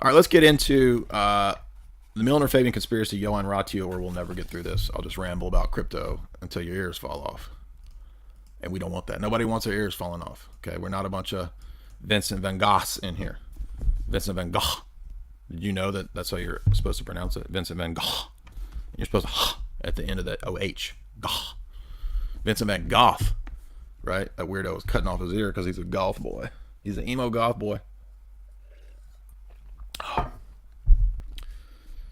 All right, let's get into the Milner-Fabian Conspiracy, Johann Ratio, or we'll never get through this. I'll just ramble about crypto until your ears fall off. And we don't want that. Nobody wants their ears falling off. Okay, we're not a bunch of Vincent van Goghs in here. Vincent van Gogh. Did you know that that's how you're supposed to pronounce it? Vincent van Gogh. You're supposed to at the end of the OH. Gogh. Vincent van Gogh. Right? That weirdo was cutting off his ear because he's a goth boy. He's an emo goth boy.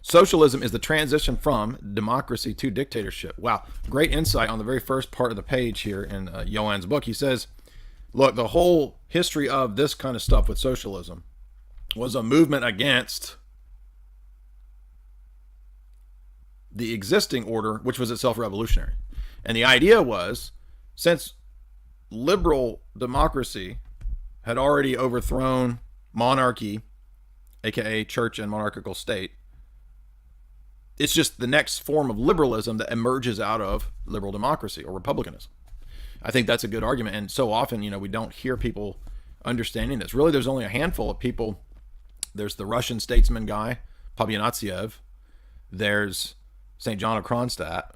Socialism is the transition from democracy to dictatorship. Wow. Great insight on the very first part of the page here in Johann's book. He says, look, the whole history of this kind of stuff with socialism was a movement against the existing order, which was itself revolutionary. And the idea was, since liberal democracy had already overthrown monarchy, aka church and monarchical state, it's just the next form of liberalism that emerges out of liberal democracy or republicanism. I think that's a good argument. And so often, we don't hear people understanding this. Really, there's only a handful of people. There's the Russian statesman guy, Fabianism. There's St. John of Kronstadt.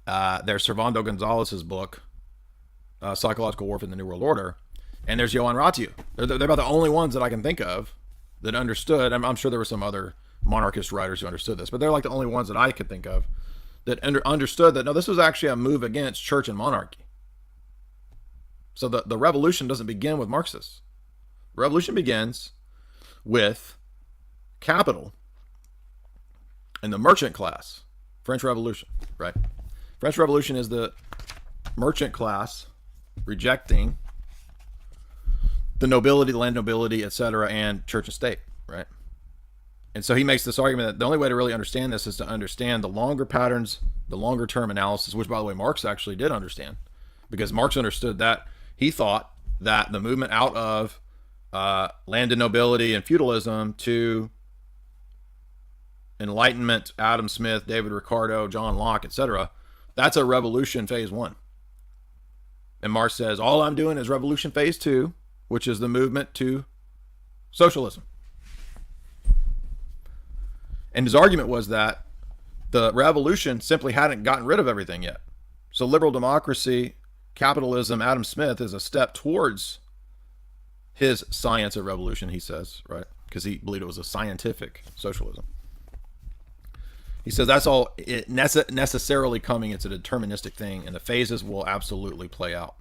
There's Servando Gonzalez's book, Psychological Warfare in the New World Order. And there's Johann Ratio. They're about the only ones that I can think of that understood. I'm sure there were some other monarchist writers who understood this, but they're like the only ones that I could think of that understood that, no, this was actually a move against church and monarchy. So the revolution doesn't begin with Marxists. The revolution begins with capital and the merchant class. French Revolution, right? French Revolution is the merchant class rejecting the nobility, the land nobility, etc., and church and state, right? And so he makes this argument that the only way to really understand this is to understand the longer patterns, the longer term analysis, which, by the way, Marx actually did understand, because Marx understood that. He thought that the movement out of landed nobility and feudalism to Enlightenment, Adam Smith, David Ricardo, John Locke, etc., that's a revolution phase one. And Marx says, all I'm doing is revolution phase two, which is the movement to socialism. And his argument was that the revolution simply hadn't gotten rid of everything yet. So liberal democracy, capitalism, Adam Smith is a step towards his science of revolution, he says, right? Because he believed it was a scientific socialism. He says that's all it necessarily coming. It's a deterministic thing, and the phases will absolutely play out.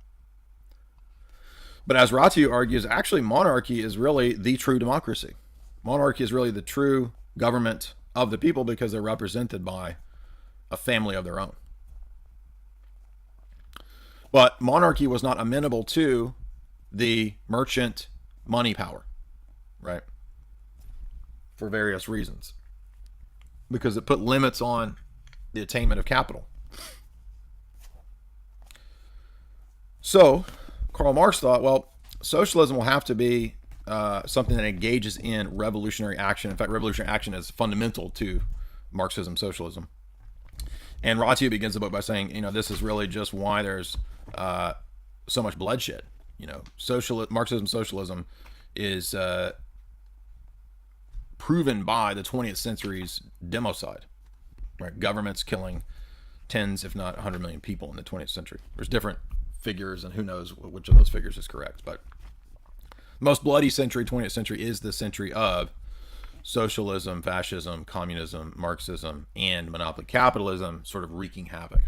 But as Ratio argues, actually monarchy is really the true democracy. Monarchy is really the true government of the people because they're represented by a family of their own. But monarchy was not amenable to the merchant money power, right? For various reasons. Because it put limits on the attainment of capital. So, Karl Marx thought, well, socialism will have to be something that engages in revolutionary action. In fact, revolutionary action is fundamental to Marxism, socialism. And Ratio begins the book by saying, this is really just why there's so much bloodshed. Marxism, socialism is proven by the 20th century's democide, right? Governments killing tens, if not 100 million people in the 20th century. There's different figures, and who knows which of those figures is correct, but most bloody century, 20th century, is the century of socialism, fascism, communism, Marxism, and monopoly capitalism sort of wreaking havoc.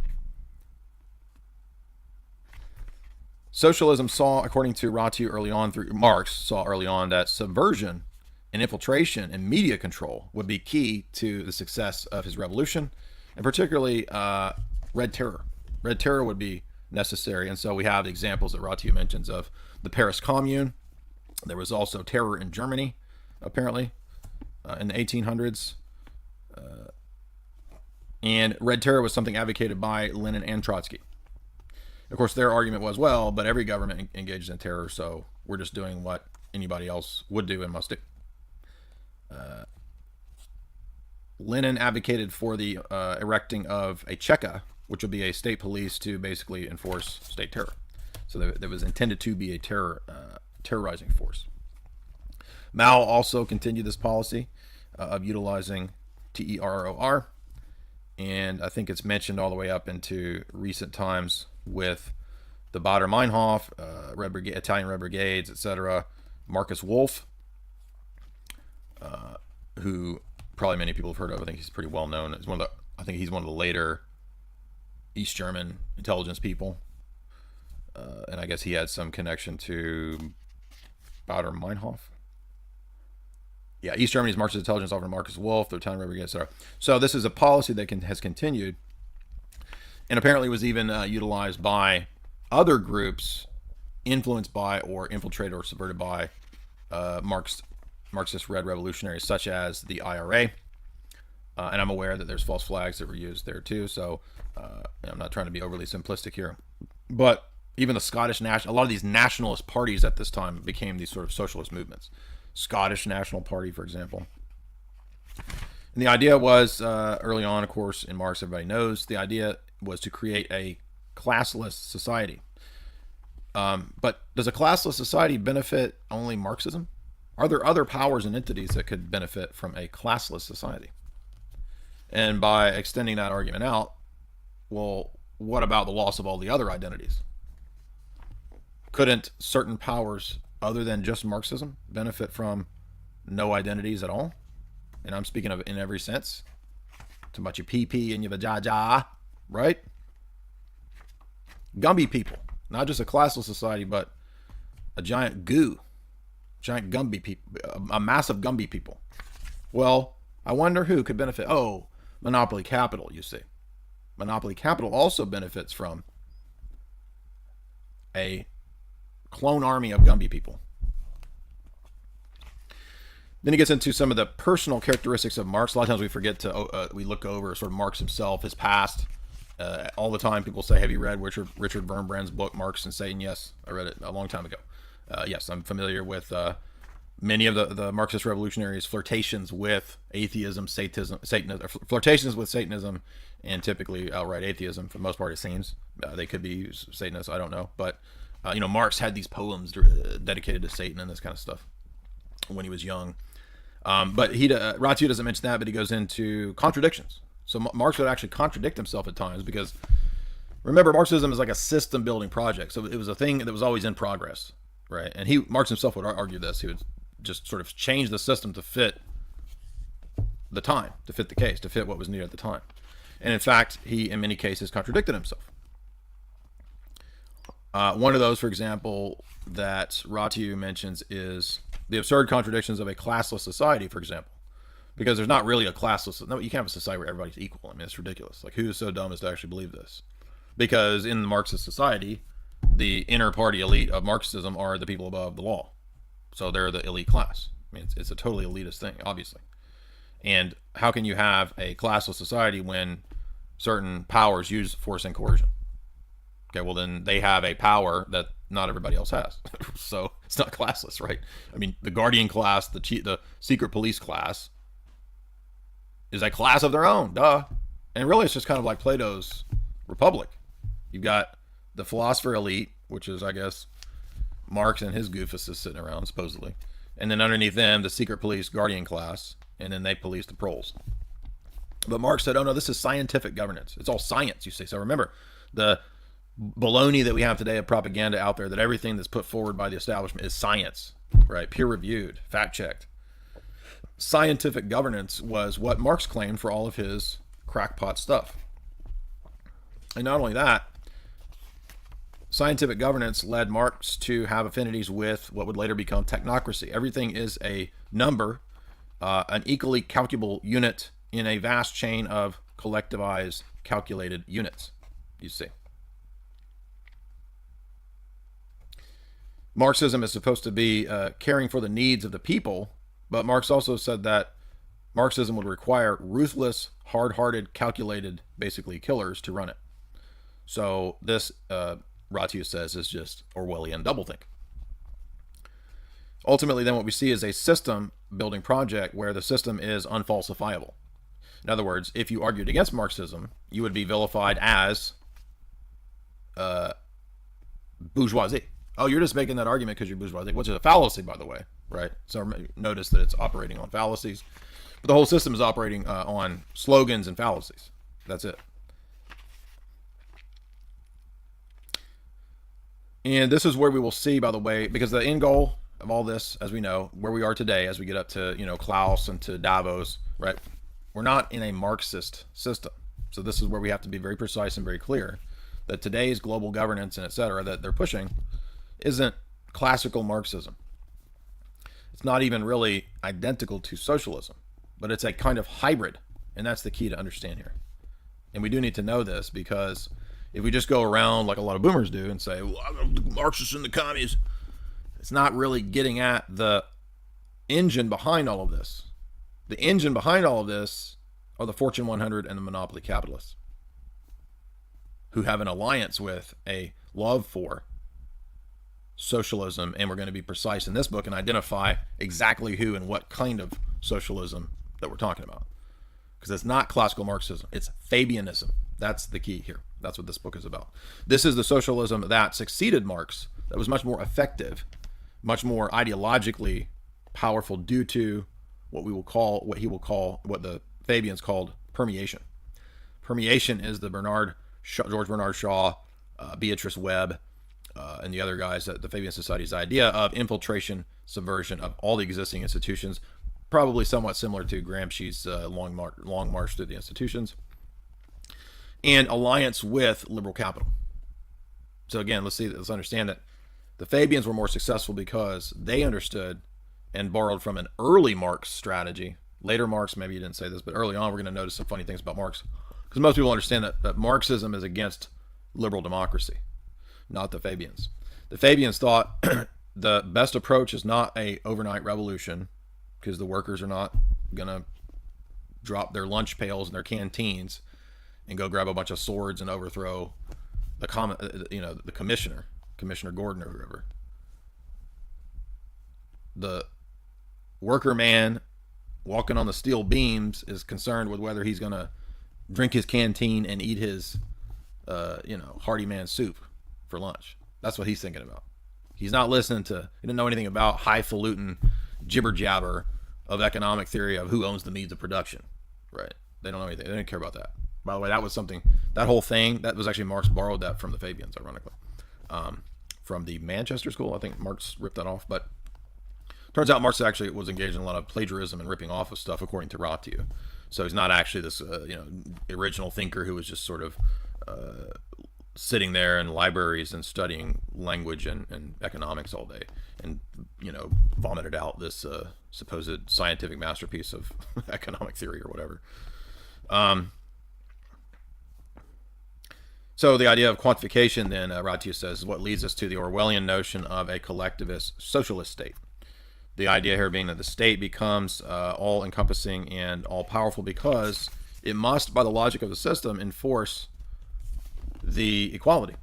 Socialism saw, according to Ratio early on, Marx saw early on that subversion and infiltration and media control would be key to the success of his revolution, and particularly Red Terror. Red Terror would be necessary, and so we have examples that Ratio mentions of the Paris Commune. There was also terror in Germany, apparently, in the 1800s. And Red Terror was something advocated by Lenin and Trotsky. Of course, their argument was, well, but every government engaged in terror, so we're just doing what anybody else would do and must do. Lenin advocated for the erecting of a Cheka, which would be a state police to basically enforce state terror. So that was intended to be a terrorizing force. Mao also continued this policy of utilizing terror, and I think it's mentioned all the way up into recent times with the Baader-Meinhof, Italian Red Brigades, etc. Marcus Wolf, who probably many people have heard of. I think he's pretty well known. I think he's one of the later East German intelligence people, and I guess he had some connection to Baader-Meinhof. Yeah, East Germany's Marxist intelligence officer Marcus Wolf, the Italian Red Brigade, etc. So this is a policy that has continued, and apparently was even utilized by other groups influenced by or infiltrated or subverted by Marxist Red Revolutionaries, such as the IRA. And I'm aware that there's false flags that were used there too, so I'm not trying to be overly simplistic here. But even the Scottish a lot of these nationalist parties at this time became these sort of socialist movements. Scottish National Party, for example. And the idea was, early on, of course, in Marx, everybody knows, the idea was to create a classless society. But does a classless society benefit only Marxism? Are there other powers and entities that could benefit from a classless society? And by extending that argument out, well, what about the loss of all the other identities? Couldn't certain powers other than just Marxism benefit from no identities at all? And I'm speaking of in every sense. Talking about your PP and your vajaja, right? Gumby people. Not just a classless society, but a giant Gumby people, a massive Gumby people. Well, I wonder who could benefit. Oh, monopoly capital, you see. Monopoly capital also benefits from a clone army of Gumby people. Then he gets into some of the personal characteristics of Marx. A lot of times we forget to, we look over sort of Marx himself, his past. All the time people say, have you read Richard Wurmbrand's book, Marx and Satan? Yes, I read it a long time ago. Yes, I'm familiar with many of the Marxist revolutionaries' flirtations with atheism, Satanism, flirtations with Satanism, and typically outright atheism. For the most part, it seems. They could be Satanists, I don't know. But, Marx had these poems dedicated to Satan and this kind of stuff when he was young. But Ratio doesn't mention that, but he goes into contradictions. So Marx would actually contradict himself at times because, remember, Marxism is like a system-building project. So it was a thing that was always in progress, right? And Marx himself would argue this. He would just sort of change the system to fit the time, to fit the case, to fit what was needed at the time. And in fact, he, in many cases, contradicted himself. One of those, for example, that Ratio mentions is the absurd contradictions of a classless society, for example. Because there's not really a classless... No, you can't have a society where everybody's equal. I mean, it's ridiculous. Like, who is so dumb as to actually believe this? Because in the Marxist society, the inner party elite of Marxism are the people above the law. So they're the elite class. I mean, it's a totally elitist thing, obviously. And how can you have a classless society when certain powers use force and coercion? Okay, well, then they have a power that not everybody else has. So it's not classless, right? I mean, the guardian class, the secret police class, is a class of their own, duh. And really, it's just kind of like Plato's Republic. You've got the philosopher elite, which is, I guess, Marx and his goofuses sitting around, supposedly. And then underneath them, the secret police guardian class, and then they police the proles. But Marx said, oh no, this is scientific governance. It's all science, you see. So remember, the baloney that we have today of propaganda out there, that everything that's put forward by the establishment is science, right? Peer-reviewed, fact-checked. Scientific governance was what Marx claimed for all of his crackpot stuff. And not only that, scientific governance led Marx to have affinities with what would later become technocracy. Everything is a number, an equally calculable unit in a vast chain of collectivized, calculated units, you see. Marxism is supposed to be caring for the needs of the people, but Marx also said that Marxism would require ruthless, hard-hearted, calculated, basically killers to run it. So this, Ratio says, is just Orwellian doublethink. Ultimately, then what we see is a system-building project where the system is unfalsifiable. In other words, if you argued against Marxism, you would be vilified as bourgeoisie. Oh, you're just making that argument because you're bourgeoisie, which is a fallacy, by the way. right? So notice that it's operating on fallacies. But the whole system is operating on slogans and fallacies. That's it. And this is where we will see, by the way, because the end goal of all this, as we know, where we are today, as we get up to, Klaus and to Davos, right? We're not in a Marxist system. So this is where we have to be very precise and very clear that today's global governance and et cetera that they're pushing isn't classical Marxism. It's not even really identical to socialism, but it's a kind of hybrid. And that's the key to understand here. And we do need to know this, because if we just go around like a lot of boomers do and say, well, the Marxists and the commies, it's not really getting at the engine behind all of this. The engine behind all of this are the Fortune 100 and the monopoly capitalists, who have an alliance with a love for socialism. And we're going to be precise in this book and identify exactly who and what kind of socialism that we're talking about. Because it's not classical Marxism, it's Fabianism. That's the key here. That's what this book is about. This is the socialism that succeeded Marx, that was much more effective, much more ideologically powerful, due to what the Fabians called permeation. Permeation is the George Bernard Shaw, Beatrice Webb, and the other guys at the Fabian Society's idea of infiltration, subversion of all the existing institutions, probably somewhat similar to Gramsci's long march through the institutions, and alliance with liberal capital. So again, let's understand that the Fabians were more successful because they understood and borrowed from an early Marx strategy. Later Marx, maybe you didn't say this, but early on we're going to notice some funny things about Marx, because most people understand that Marxism is against liberal democracy, not the Fabians. The Fabians thought the best approach is not a overnight revolution, because the workers are not going to drop their lunch pails and their canteens and go grab a bunch of swords and overthrow the Commissioner Gordon or whoever. The worker man walking on the steel beams is concerned with whether he's going to drink his canteen and eat his, hearty man soup for lunch. That's what he's thinking about. He's not listening to, he doesn't know anything about highfalutin jibber jabber of economic theory of who owns the means of production, right? They don't know anything. They don't care about that. By the way, that whole thing, that was actually Marx borrowed that from the Fabians, ironically. From the Manchester School, I think Marx ripped that off, but turns out Marx actually was engaged in a lot of plagiarism and ripping off of stuff, according to Ratio. So he's not actually this, original thinker who was just sort of sitting there in libraries and studying language and economics all day, and vomited out this supposed scientific masterpiece of economic theory or whatever. So the idea of quantification, then, Ratio says, is what leads us to the Orwellian notion of a collectivist socialist state. The idea here being that the state becomes all-encompassing and all-powerful because it must, by the logic of the system, enforce the equality.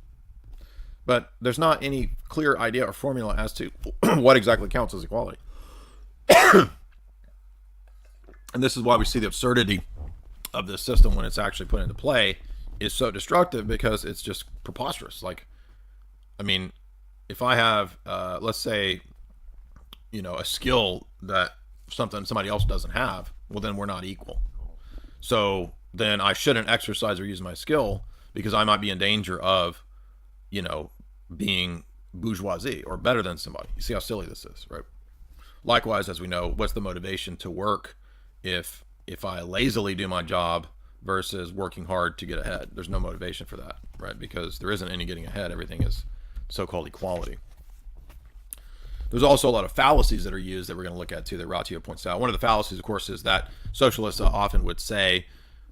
But there's not any clear idea or formula as to what exactly counts as equality. And this is why we see the absurdity of this system when it's actually put into play is so destructive, because it's just preposterous. Like, I mean, if I have, let's say, a skill that somebody else doesn't have, well, then we're not equal. So then I shouldn't exercise or use my skill, because I might be in danger of, being bourgeoisie or better than somebody. You see how silly this is, right? Likewise, as we know, what's the motivation to work if I lazily do my job versus working hard to get ahead? There's no motivation for that, right? Because there isn't any getting ahead. Everything is so-called equality. There's also a lot of fallacies that are used that we're going to look at too, that Ratio points out. One of the fallacies, of course, is that socialists often would say,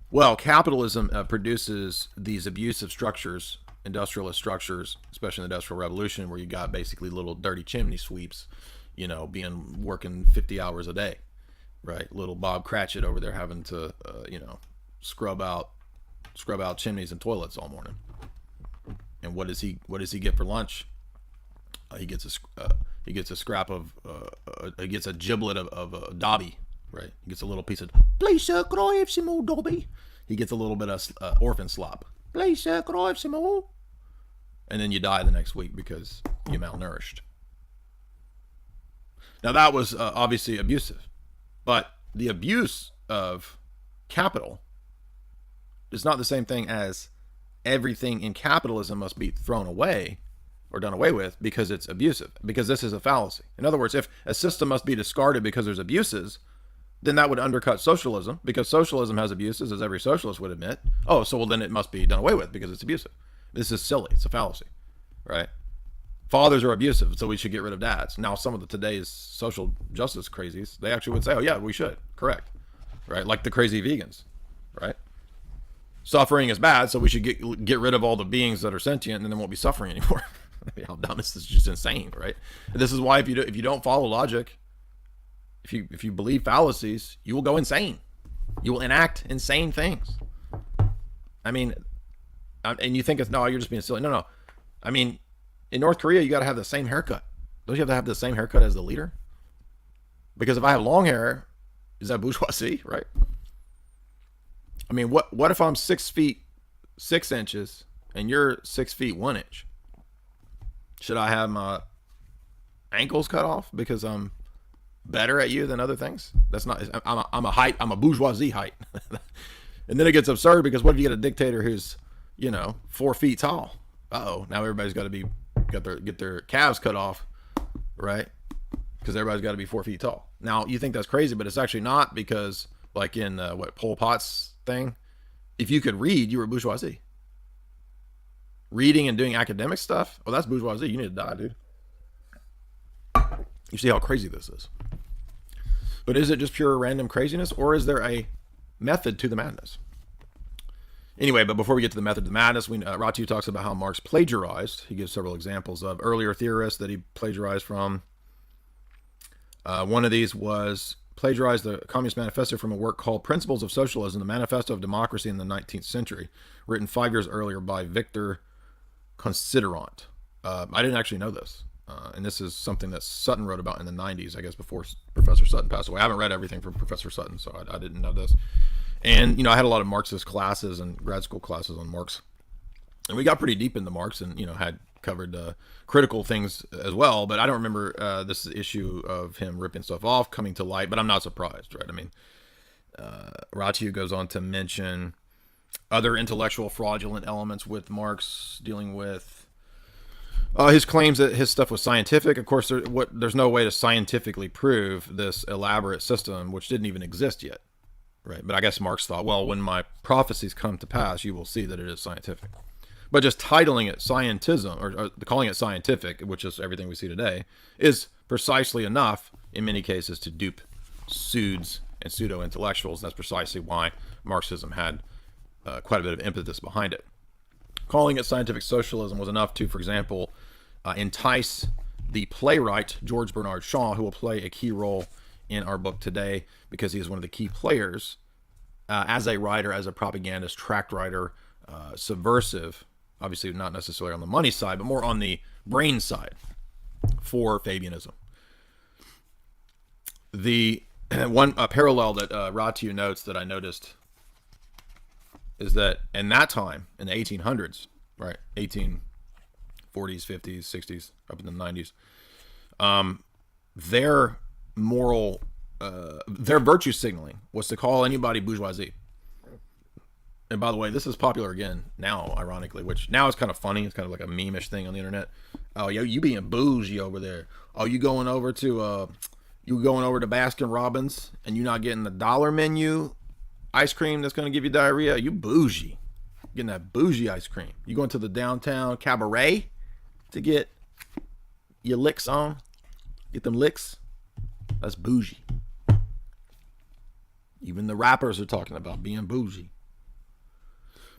well, capitalism produces these abusive structures, industrialist structures, especially in the Industrial Revolution, where you got basically little dirty chimney sweeps, working 50 hours a day, right? Little Bob Cratchit over there having to, scrub out chimneys and toilets all morning. And what does he get for lunch? He gets a scrap of he gets a giblet of a dobby, right? He gets a little piece of, please sir, could I have some more dobby? He gets a little bit of orphan slop. Please sir, could I have some more? And then you die the next week because you're malnourished. Now that was obviously abusive, but the abuse of capital is not the same thing as everything in capitalism must be thrown away or done away with because it's abusive, because this is a fallacy. In other words, if a system must be discarded because there's abuses, then that would undercut socialism, because socialism has abuses, as every socialist would admit. Oh, so well then it must be done away with because it's abusive. This is silly. It's a fallacy, right? Fathers are abusive, so we should get rid of dads. Now, some of today's social justice crazies, they actually would say, oh yeah, we should. Correct. Right? Like the crazy vegans, right? Suffering is bad, so we should get rid of all the beings that are sentient, and then there won't be suffering anymore. I mean, how dumb is this? Just insane, right? And this is why if you don't follow logic, if you believe fallacies, you will go insane. You will enact insane things. I mean, and you think it's, no, you're just being silly. No. I mean, in North Korea, you got to have the same haircut. Don't you have to have the same haircut as the leader? Because if I have long hair, is that bourgeoisie, right? I mean, what if I'm 6 feet 6 inches and you're 6 feet 1 inch? Should I have my ankles cut off because I'm better at you than other things? That's not. I'm a bourgeoisie height. And then it gets absurd because what if you get a dictator who's 4 feet tall? Uh-oh, now everybody's got to get their calves cut off, right? Because everybody's got to be 4 feet tall. Now you think that's crazy, but it's actually not, because like in Pol Pot's thing, if you could read, you were bourgeoisie. Reading and doing academic stuff, oh, that's bourgeoisie. You need to die, dude. You see how crazy this is. But is it just pure random craziness, or is there a method to the madness? Anyway, but before we get to the method of the madness, Ratu talks about how Marx plagiarized. He gives several examples of earlier theorists that he plagiarized from. One of these was plagiarized the Communist Manifesto from a work called Principles of Socialism, the Manifesto of Democracy in the 19th Century, written 5 years earlier by Victor Considerant. I didn't actually know this. And this is something that Sutton wrote about in the 90s, I guess, before Professor Sutton passed away. I haven't read everything from Professor Sutton, so I didn't know this. And, I had a lot of Marxist classes and grad school classes on Marx. And we got pretty deep into Marx and, had covered critical things as well. But I don't remember this issue of him ripping stuff off coming to light. But I'm not surprised, right? I mean, Ratu goes on to mention other intellectual fraudulent elements with Marx, dealing with his claims that his stuff was scientific. Of course, there's no way to scientifically prove this elaborate system, which didn't even exist yet. Right, but I guess Marx thought, well, when my prophecies come to pass, you will see that it is scientific. But just titling it scientism, or calling it scientific, which is everything we see today, is precisely enough, in many cases, to dupe pseuds and pseudo-intellectuals. That's precisely why Marxism had quite a bit of impetus behind it. Calling it scientific socialism was enough to, for example, entice the playwright George Bernard Shaw, who will play a key role in our book today, because he is one of the key players as a writer, as a propagandist, tract writer, subversive, obviously not necessarily on the money side, but more on the brain side for Fabianism. The one parallel that Ratu notes that I noticed is that in that time, in the 1800s, right, 1840s, 50s, 60s, up in the 90s, their moral, their virtue signaling was to call anybody bourgeoisie. And by the way, this is popular again now, ironically, which now is kind of funny. It's kind of like a meme-ish thing on the internet. Oh, yo, you being bougie over there. Oh, you going over to Baskin Robbins and you not getting the dollar menu ice cream that's going to give you diarrhea? You bougie. Getting that bougie ice cream. You going to the downtown cabaret to get your licks on? Get them licks? That's bougie. Even the rappers are talking about being bougie.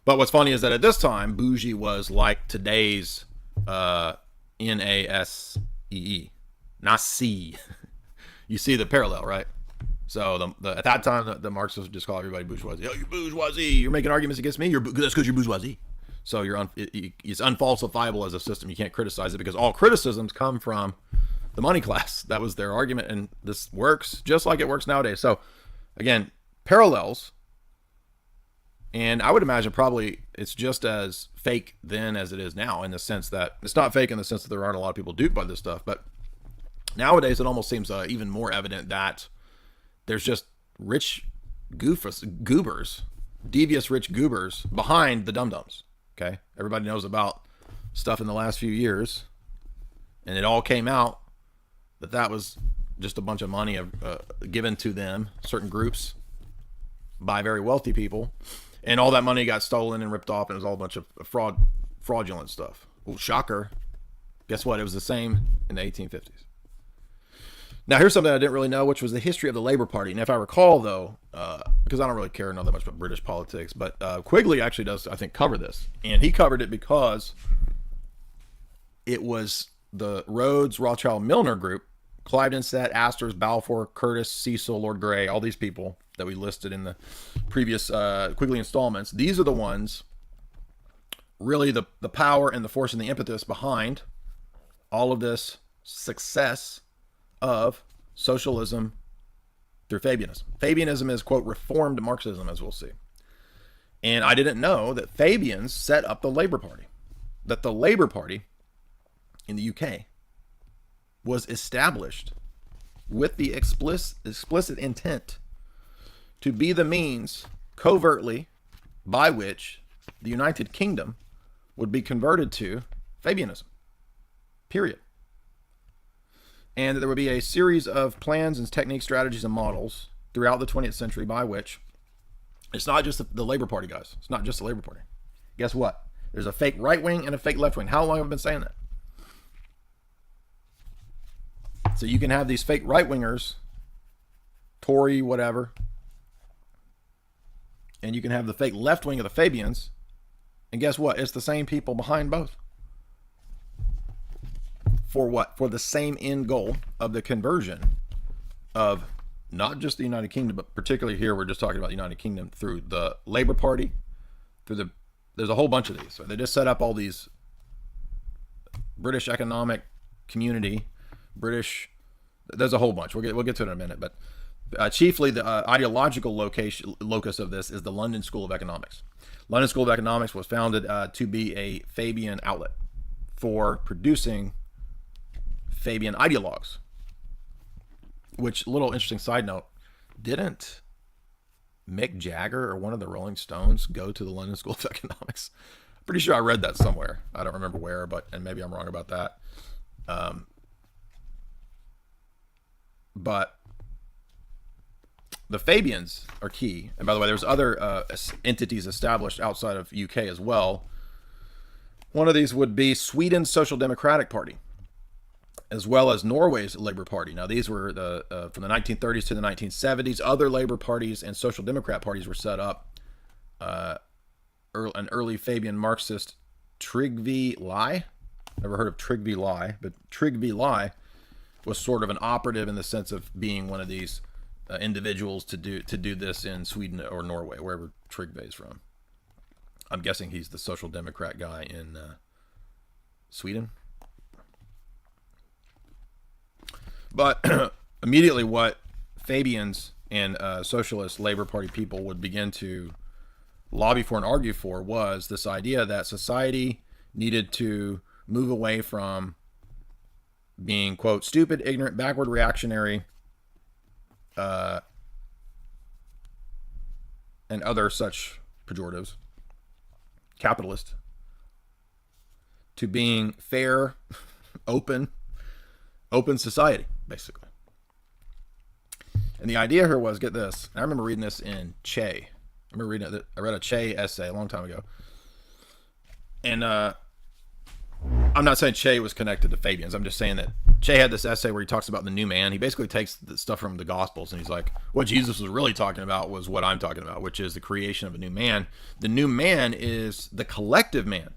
But what's funny is that at this time, bougie was like today's N-A-S-E-E, not C. You see the parallel, right? So at that time, the Marxists would just call everybody bourgeoisie. Oh, you're bourgeoisie. You're making arguments against me. That's because you're bourgeoisie. So it's unfalsifiable as a system. You can't criticize it because all criticisms come from the money class. That was their argument, and this works just like it works nowadays. So again, parallels. And I would imagine probably it's just as fake then as it is now, in the sense that it's not fake in the sense that there aren't a lot of people duped by this stuff, but Nowadays, it almost seems even more evident that there's just rich goobers, devious rich goobers behind the dum-dums. Okay? Everybody knows about stuff in the last few years, and it all came out that was just a bunch of money given to them, certain groups, by very wealthy people, and all that money got stolen and ripped off, and it was all a bunch of fraudulent stuff. Well, shocker. Guess what? It was the same in the 1850s. Now, here's something I didn't really know, which was the history of the Labor Party. And if I recall, though, because I don't really care or know that much about British politics, but Quigley actually does, I think, cover this. And he covered it because it was the Rhodes, Rothschild, Milner Group, Clive-Densett, Astor's, Balfour, Curtis, Cecil, Lord Grey, all these people that we listed in the previous Quigley installments. These are the ones, really the power and the force and the impetus behind all of this success of socialism through Fabianism. Fabianism is, quote, reformed Marxism, as we'll see. And I didn't know that Fabians set up the Labor Party. That the Labor Party in the UK was established with the explicit intent to be the means, covertly, by which the United Kingdom would be converted to Fabianism. Period. And there would be a series of plans and techniques, strategies, and models throughout the 20th century by which it's not just the Labor Party, guys. It's not just the Labor Party. Guess what? There's a fake right wing and a fake left wing. How long have I been saying that? So you can have these fake right wingers, Tory, whatever, and you can have the fake left wing of the Fabians. And guess what? It's the same people behind both. For what? For the same end goal of the conversion of not just the United Kingdom, but particularly here we're just talking about the United Kingdom through the Labor Party, there's a whole bunch of these. So they just set up all these British economic community, there's a whole bunch. We'll get to it in a minute, but chiefly the ideological locus of this is the London School of Economics. London School of Economics was founded to be a Fabian outlet for producing Fabian ideologues. Which, little interesting side note, didn't Mick Jagger or one of the Rolling Stones go to the London School of Economics? I'm pretty sure I read that somewhere. I don't remember where, and maybe I'm wrong about that. But the Fabians are key. And by the way, there's other entities established outside of UK as well. One of these would be Sweden's Social Democratic Party, as well as Norway's Labour Party. Now, these were from the 1930s to the 1970s. Other Labour parties and Social Democrat parties were set up. An early Fabian Marxist, Tryggvi Lie. Never heard of Tryggvi Lie, but Tryggvi Lie was sort of an operative in the sense of being one of these individuals to do this in Sweden or Norway, wherever Tryggvi is from. I'm guessing he's the Social Democrat guy in Sweden. But immediately what Fabians and Socialist Labor Party people would begin to lobby for and argue for was this idea that society needed to move away from being, quote, stupid, ignorant, backward, reactionary, and other such pejoratives, capitalist, to being fair, open society, basically. And the idea here was, get this, I remember reading this in Che. I read a Che essay a long time ago. And I'm not saying Che was connected to Fabians. I'm just saying that Che had this essay where he talks about the new man. He basically takes the stuff from the Gospels and he's like, what Jesus was really talking about was what I'm talking about, which is the creation of a new man. The new man is the collective man.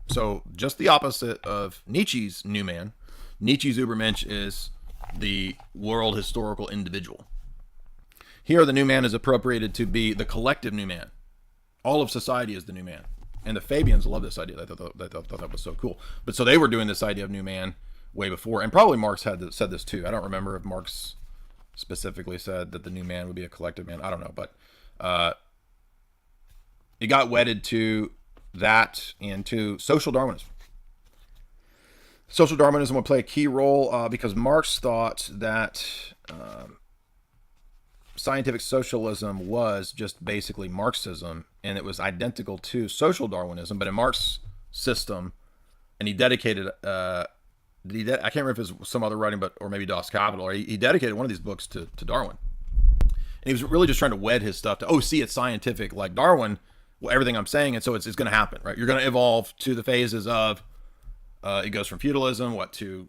So just the opposite of Nietzsche's new man. Nietzsche's Übermensch is the world historical individual. Here, the new man is appropriated to be the collective new man. All of society is the new man. And the Fabians love this idea. They thought that was so cool. But so they were doing this idea of new man way before. And probably Marx said this too. I don't remember if Marx specifically said that the new man would be a collective man. I don't know. But it got wedded to that and to social Darwinism. Social Darwinism would play a key role because Marx thought that scientific socialism was just basically Marxism, and it was identical to social Darwinism, but in Marx's system, and he dedicated, I can't remember if it was some other writing, or maybe Das Kapital, or he dedicated one of these books to Darwin. And he was really just trying to wed his stuff to, see, it's scientific like Darwin, well, everything I'm saying, and so it's going to happen, right? You're going to evolve to the phases of, it goes from feudalism, to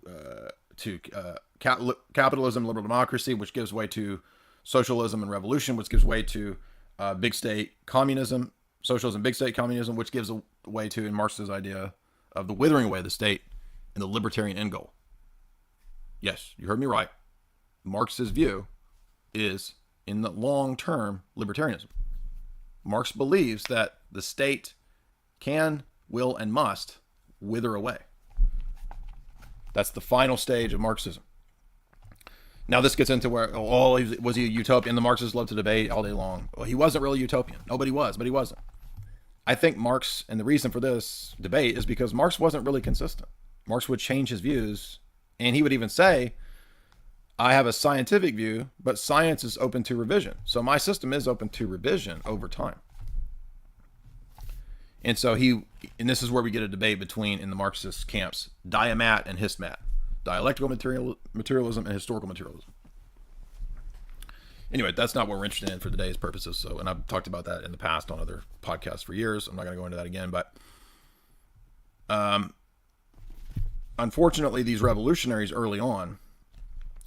capitalism, liberal democracy, which gives way to socialism and revolution, which gives way to big state communism, socialism, big state communism, which gives way to, in Marx's idea, of the withering away of the state and the libertarian end goal. Yes, you heard me right. Marx's view is, in the long term, libertarianism. Marx believes that the state can, will, and must wither away. That's the final stage of Marxism. Now this gets into where, was he a utopian? The Marxists love to debate all day long. Well, he wasn't really utopian. Nobody was, but he wasn't. I think Marx, and the reason for this debate is because Marx wasn't really consistent. Marx would change his views, and he would even say, I have a scientific view, but science is open to revision. So my system is open to revision over time. And so and this is where we get a debate between, in the Marxist camps, diamat and histmat. Dialectical materialism and historical materialism. Anyway, that's not what we're interested in for today's purposes. So, and I've talked about that in the past on other podcasts for years. I'm not going to go into that again, but unfortunately, these revolutionaries early on,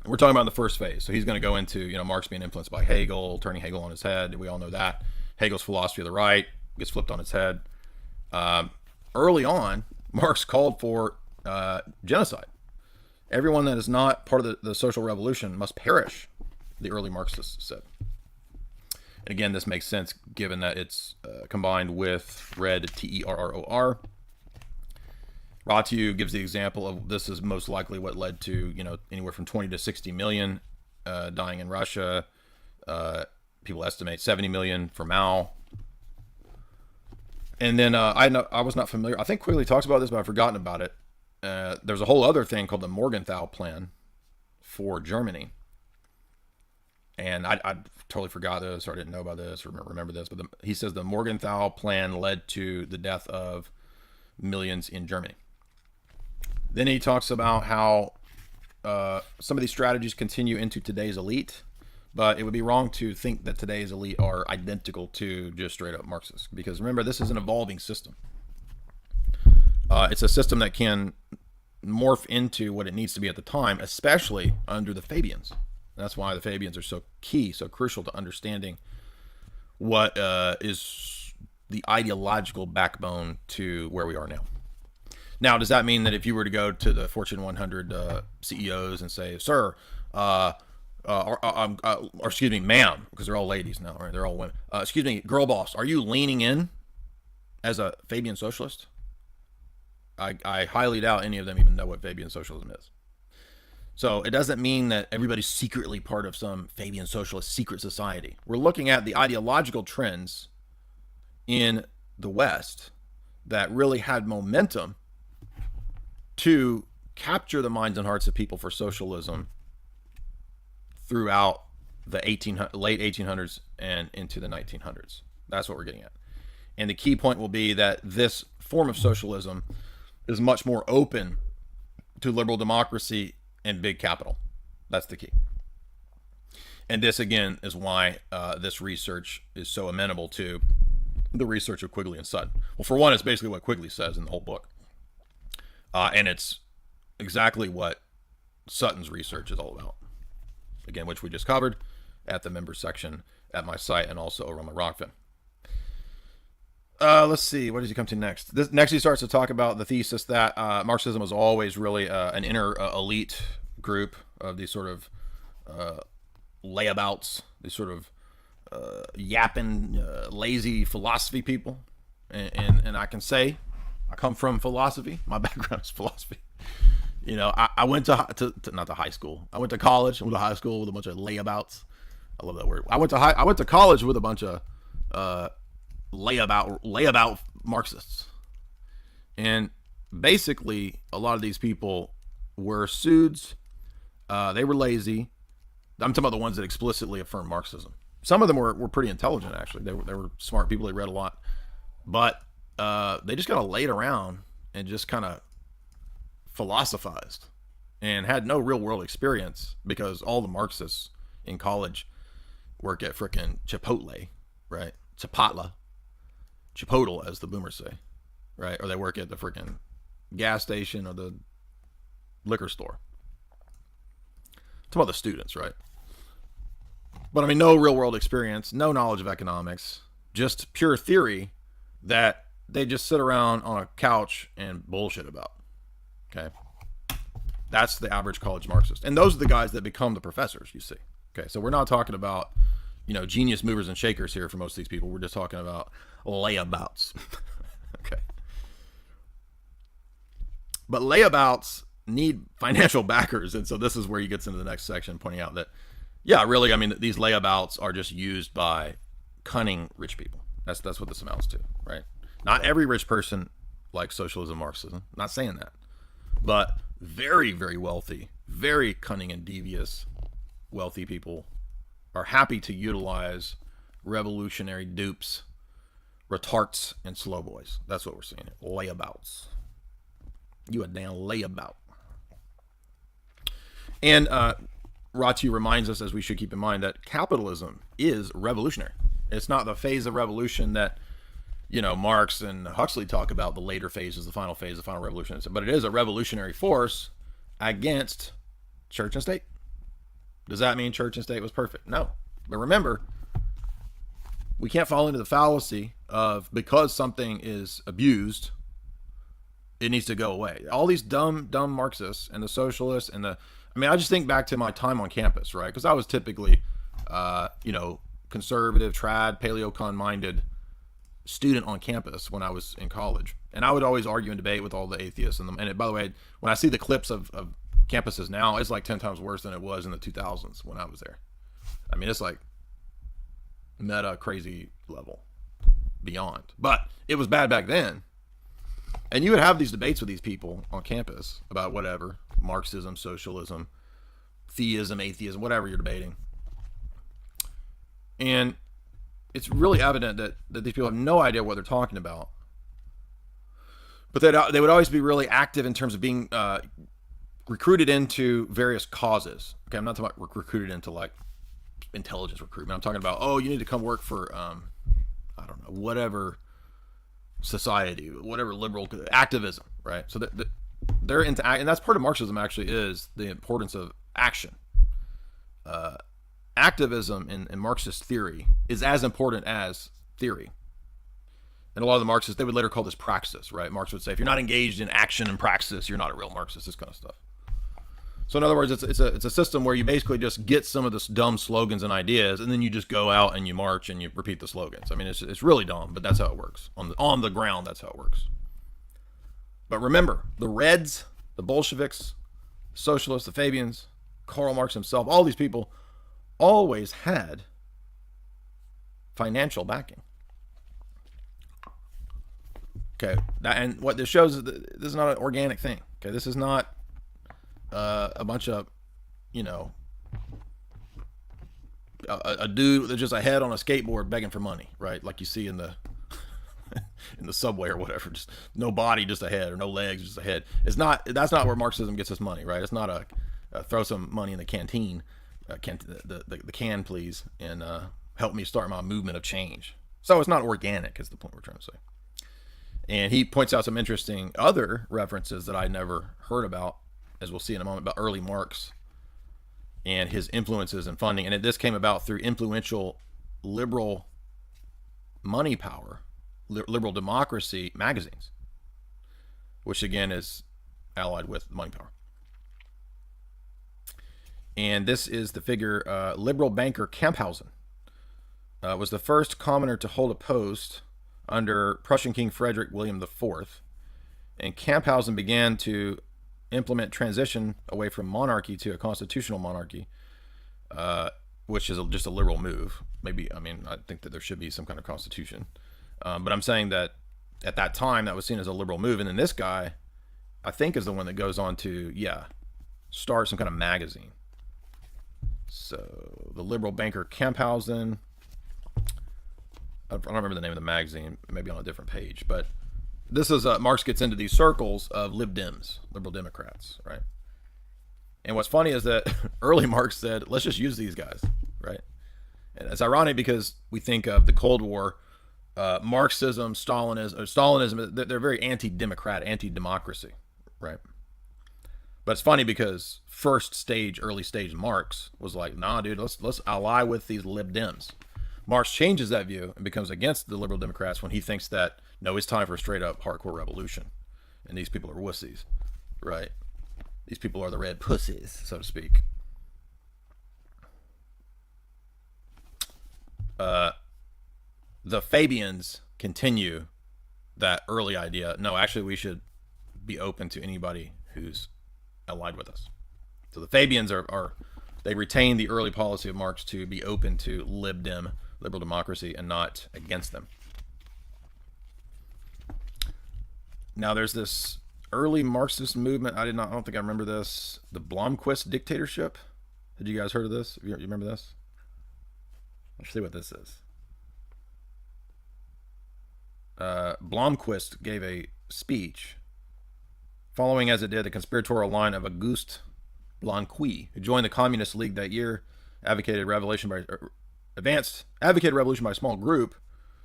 we're talking about the first phase. So he's going to go into, Marx being influenced by Hegel, turning Hegel on his head. We all know that. Hegel's philosophy of the right gets flipped on its head. Early on, Marx called for genocide. Everyone that is not part of the social revolution must perish, the early Marxists said. And again, this makes sense given that it's combined with red, Terror. Ratu gives the example of this is most likely what led to, anywhere from 20 to 60 million dying in Russia. People estimate 70 million for Mao. And then I was not familiar. I think Quigley talks about this, but I've forgotten about it. There's a whole other thing called the Morgenthau Plan for Germany. And I totally forgot this, or I didn't know about this, or remember this. But he says the Morgenthau Plan led to the death of millions in Germany. Then he talks about how some of these strategies continue into today's elite. But it would be wrong to think that today's elite are identical to just straight up Marxists. Because remember, this is an evolving system. It's a system that can morph into what it needs to be at the time, especially under the Fabians. That's why the Fabians are so key, so crucial to understanding what is the ideological backbone to where we are now. Now, does that mean that if you were to go to the Fortune 100 CEOs and say, sir, or excuse me, ma'am, because they're all ladies now, right? They're all women. Excuse me, girl boss, are you leaning in as a Fabian socialist? I highly doubt any of them even know what Fabian socialism is. So it doesn't mean that everybody's secretly part of some Fabian socialist secret society. We're looking at the ideological trends in the West that really had momentum to capture the minds and hearts of people for socialism throughout the late 1800s and into the 1900s. That's what we're getting at. And the key point will be that this form of socialism is much more open to liberal democracy and big capital. That's the key. And this, again, is why this research is so amenable to the research of Quigley and Sutton. Well, for one, it's basically what Quigley says in the whole book. And it's exactly what Sutton's research is all about. Again, which we just covered at the members section at my site and also over on my Rockfin. Let's see. What does he come to next? Next, he starts to talk about the thesis that Marxism was always really an inner elite group of these sort of layabouts, these sort of yapping, lazy philosophy people. And I can say I come from philosophy. My background is philosophy. I went to not to high school. I went to college. I went to high school with a bunch of layabouts. I love that word. I went to college with a bunch of layabout Marxists. And basically, a lot of these people were pseuds. They were lazy. I'm talking about the ones that explicitly affirm Marxism. Some of them were pretty intelligent, actually. They were smart people. They read a lot. But they just kind of laid around and just kind of philosophized and had no real world experience, because all the Marxists in college work at frickin' Chipotle, right? Chipotle, as the boomers say, right? Or they work at the frickin' gas station or the liquor store. It's about the students, right? But I mean, no real world experience, no knowledge of economics, just pure theory that they just sit around on a couch and bullshit about. Okay? That's the average college Marxist. And those are the guys that become the professors, you see. Okay, so we're not talking about, genius movers and shakers here for most of these people. We're just talking about layabouts. Okay. But layabouts need financial backers. And so this is where he gets into the next section, pointing out that, yeah, really, I mean, these layabouts are just used by cunning rich people. That's what this amounts to, right? Not every rich person likes socialism, Marxism. I'm not saying that. But very, very wealthy, very cunning and devious wealthy people are happy to utilize revolutionary dupes, retards, and slow boys. That's what we're seeing. Layabouts. You a damn layabout. And Ratu reminds us, as we should keep in mind, that capitalism is revolutionary. It's not the phase of revolution that, Marx and Huxley talk about, the later phases, the final phase, the final revolution. But it is a revolutionary force against church and state. Does that mean church and state was perfect? No. But remember, we can't fall into the fallacy of, because something is abused, it needs to go away. All these dumb Marxists and the socialists and I just think back to my time on campus, right? Because I was typically, conservative, trad, paleocon-minded student on campus when I was in college. And I would always argue and debate with all the atheists. And by the way, when I see the clips of campuses now, it's like 10 times worse than it was in the 2000s when I was there. I mean, it's like meta crazy level beyond. But it was bad back then. And you would have these debates with these people on campus about whatever, Marxism, socialism, theism, atheism, whatever you're debating. And it's really evident that these people have no idea what they're talking about. But they would always be really active in terms of being recruited into various causes. Okay, I'm not talking about recruited into like intelligence recruitment. I'm talking about, you need to come work for, whatever society, whatever liberal activism, right? So they're into, and that's part of Marxism actually, is the importance of action. Activism in Marxist theory is as important as theory. And a lot of the Marxists, they would later call this praxis, right? Marx would say, if you're not engaged in action and praxis, you're not a real Marxist, this kind of stuff. So in other words, it's a system where you basically just get some of this dumb slogans and ideas, and then you just go out and you march and you repeat the slogans. I mean, it's really dumb, but that's how it works. On the ground, that's how it works. But remember, the Reds, the Bolsheviks, socialists, the Fabians, Karl Marx himself, all these people always had financial backing. Okay, and what this shows is that this is not an organic thing. Okay, this is not a bunch of, a dude with just a head on a skateboard begging for money, right? Like you see in the in the subway or whatever, just no body, just a head, or no legs, just a head. That's not where Marxism gets its money, right? It's not a throw some money in the canteen, the can please, and help me start my movement of change. So it's not organic, is the point we're trying to say. And he points out some interesting other references that I never heard about, as we'll see in a moment, about early Marx and his influences and funding. And this came about through influential liberal money power, liberal democracy magazines, which again is allied with money power. And this is the figure, liberal banker Camphausen was the first commoner to hold a post under Prussian King Frederick William IV. And Camphausen began to implement transition away from monarchy to a constitutional monarchy, which is just a liberal move. I think that there should be some kind of constitution. But I'm saying that at that time that was seen as a liberal move. And then this guy I think, is the one that goes on to, start some kind of magazine. So the liberal banker Camphausen, I don't remember the name of the magazine, maybe on a different page, but this is, Marx gets into these circles of Lib Dems, liberal Democrats, right? And what's funny is that early Marx said, let's just use these guys, right? And it's ironic because we think of the Cold War, Marxism, Stalinism, they're very anti-democratic, anti-democracy, right? But it's funny because early stage Marx was like, nah, dude, let's ally with these Lib Dems. Marx changes that view and becomes against the liberal Democrats when he thinks that, no, it's time for a straight up hardcore revolution. And these people are wussies, right? These people are the red pussies, so to speak. The Fabians continue that early idea. No, actually, we should be open to anybody who's allied with us. So the Fabians they retain the early policy of Marx to be open to Lib Dem, liberal democracy, and not against them. Now, there's this early Marxist movement. I don't think I remember this. The Blomquist dictatorship. Had you guys heard of this? You remember this? Let's see what this is. Blomquist gave a speech following, as it did, the conspiratorial line of Auguste Blanqui, who joined the Communist League that year, advocated revolution by a small group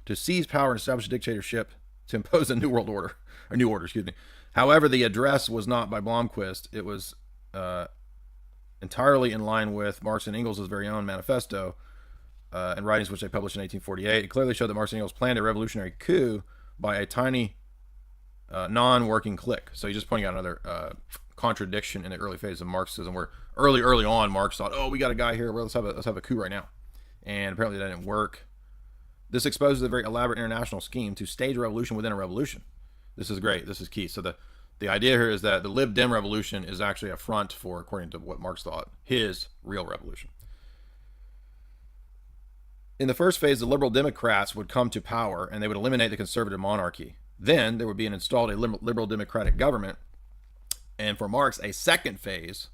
to seize power and establish a dictatorship to impose a new order. However, the address was not by Blomquist. It was entirely in line with Marx and Engels' very own manifesto and writings which they published in 1848. It clearly showed that Marx and Engels planned a revolutionary coup by a tiny non-working clique. So he's just pointing out another contradiction in the early phase of Marxism, where early on Marx thought, oh, we got a guy here, well, let's have a coup right now. And apparently that didn't work. This exposes a very elaborate international scheme to stage a revolution within a revolution. This is great. This is key. So the idea here is that the Lib Dem revolution is actually a front for, according to what Marx thought, his real revolution. In the first phase, the liberal Democrats would come to power and they would eliminate the conservative monarchy. Then there would be installed a liberal democratic government. And for Marx, a second phase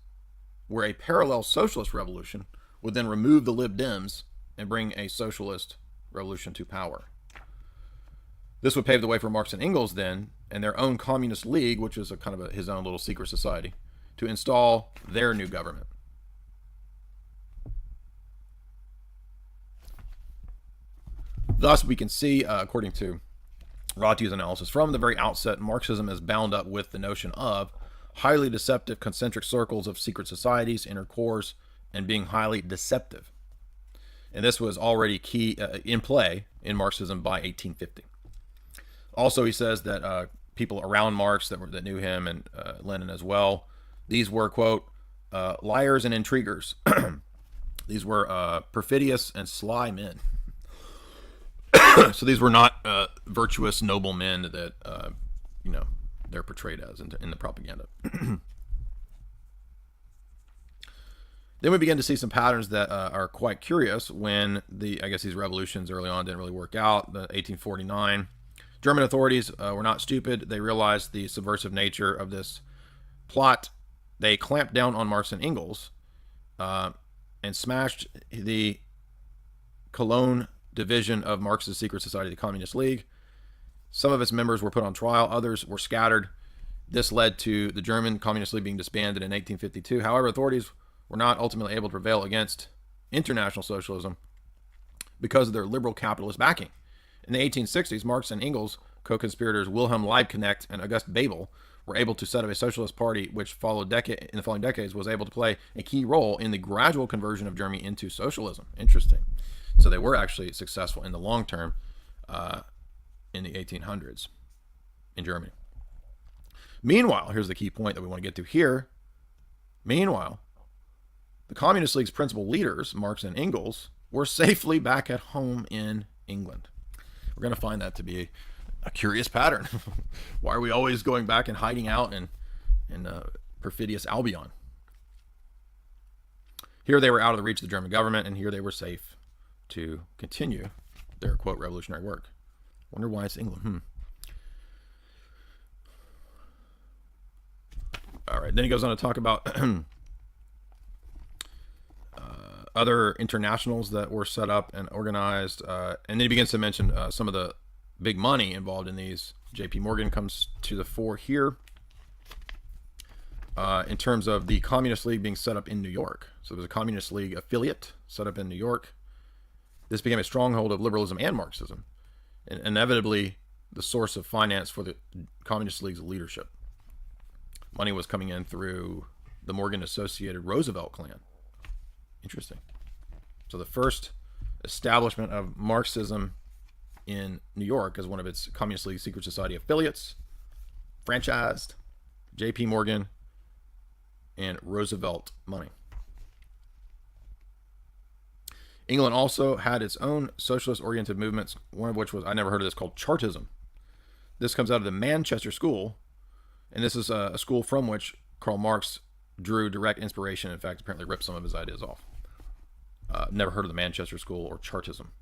where a parallel socialist revolution would then remove the Lib Dems and bring a socialist revolution to power. This would pave the way for Marx and Engels then, and their own communist league, which is his own little secret society, to install their new government. Thus, we can see, according to Rati's analysis, from the very outset, Marxism is bound up with the notion of highly deceptive concentric circles of secret societies, inner cores, and being highly deceptive. And this was already key in play in Marxism by 1850. Also, he says that people around Marx that knew him, and Lenin as well, these were, quote, liars and intriguers. These were perfidious and sly men. So these were not virtuous, noble men that, they're portrayed as in the propaganda. Then we begin to see some patterns that are quite curious when these revolutions early on didn't really work out. The 1849, German authorities were not stupid. They realized the subversive nature of this plot. They clamped down on Marx and Engels and smashed the Cologne division of Marx's secret society, the Communist League. Some of its members were put on trial, others were scattered. This led to the German Communist League being disbanded in 1852. However, authorities were not ultimately able to prevail against international socialism because of their liberal capitalist backing. In the 1860s, Marx and Engels, co-conspirators Wilhelm Liebknecht and August Bebel, were able to set up a socialist party which in the following decades was able to play a key role in the gradual conversion of Germany into socialism. Interesting. So they were actually successful in the long term in the 1800s in Germany. Meanwhile, here's the key point that we want to get to here. Meanwhile, the Communist League's principal leaders, Marx and Engels, were safely back at home in England. We're going to find that to be a curious pattern. Why are we always going back and hiding out in perfidious Albion? Here they were out of the reach of the German government, and here they were safe to continue their, quote, revolutionary work. Wonder why it's England. All right. Then he goes on to talk about other internationals that were set up and organized. And then he begins to mention some of the big money involved in these. J.P. Morgan comes to the fore here in terms of the Communist League being set up in New York. So there was a Communist League affiliate set up in New York. This became a stronghold of liberalism and Marxism, and inevitably the source of finance for the Communist League's leadership. Money was coming in through the Morgan-associated Roosevelt clan. Interesting. So the first establishment of Marxism in New York as one of its Communist League secret society affiliates, franchised, J.P. Morgan and Roosevelt money. England also had its own socialist-oriented movements, one of which was, I never heard of this, called Chartism. This comes out of the Manchester School, and this is a school from which Karl Marx drew direct inspiration. In fact, apparently ripped some of his ideas off. Never heard of the Manchester School or Chartism.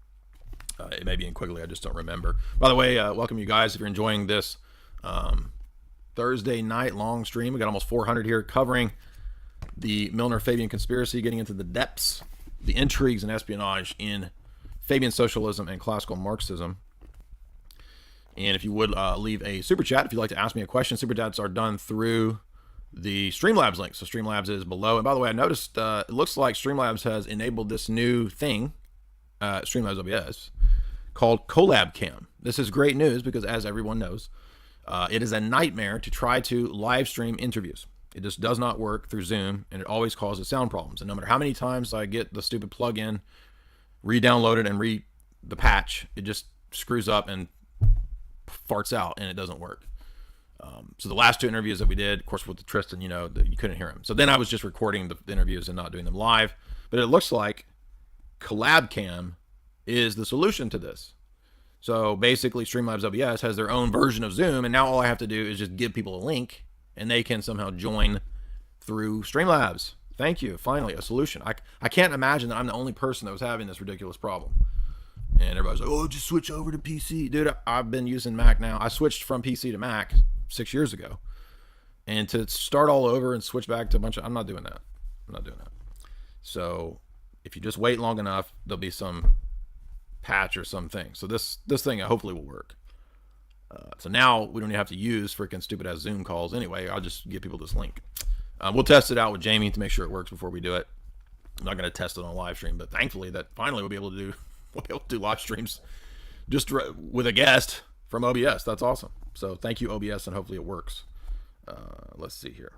It may be in Quigley, I just don't remember. By the way, welcome you guys if you're enjoying this Thursday night long stream. We got almost 400 here covering the Milner-Fabian Conspiracy, getting into the depths, the intrigues and espionage in Fabian Socialism and classical Marxism. And if you would leave a super chat, if you'd like to ask me a question, super chats are done through the Streamlabs link. So Streamlabs is below. And by the way, I noticed it looks like Streamlabs has enabled this new thing, Streamlabs OBS, called Collab Cam. This is great news because, as everyone knows, it is a nightmare to try to live stream interviews. It just does not work through Zoom, and it always causes sound problems. And no matter how many times I get the stupid plugin, re-download it, and the patch, it just screws up and farts out, and it doesn't work. So the last two interviews that we did, of course, with the Tristan, you couldn't hear him. So then I was just recording the interviews and not doing them live. But it looks like Collab Cam is the solution to this. So basically, Streamlabs OBS has their own version of Zoom, and now all I have to do is just give people a link, and they can somehow join through Streamlabs. Thank you. Finally, a solution. I can't imagine that I'm the only person that was having this ridiculous problem. And everybody's like, oh, just switch over to PC. Dude, I've been using Mac now. I switched from PC to Mac 6 years ago. And to start all over and switch back to a bunch of... I'm not doing that. I'm not doing that. So if you just wait long enough, there'll be some patch or something. So this thing hopefully will work. So now we don't even have to use freaking stupid ass Zoom calls anyway. I'll just give people this link. We'll test it out with Jamie to make sure it works before we do it. I'm not going to test it on a live stream, but thankfully that finally we'll be able to do live streams just with a guest from OBS. That's awesome. So thank you, OBS, and hopefully it works. Let's see here.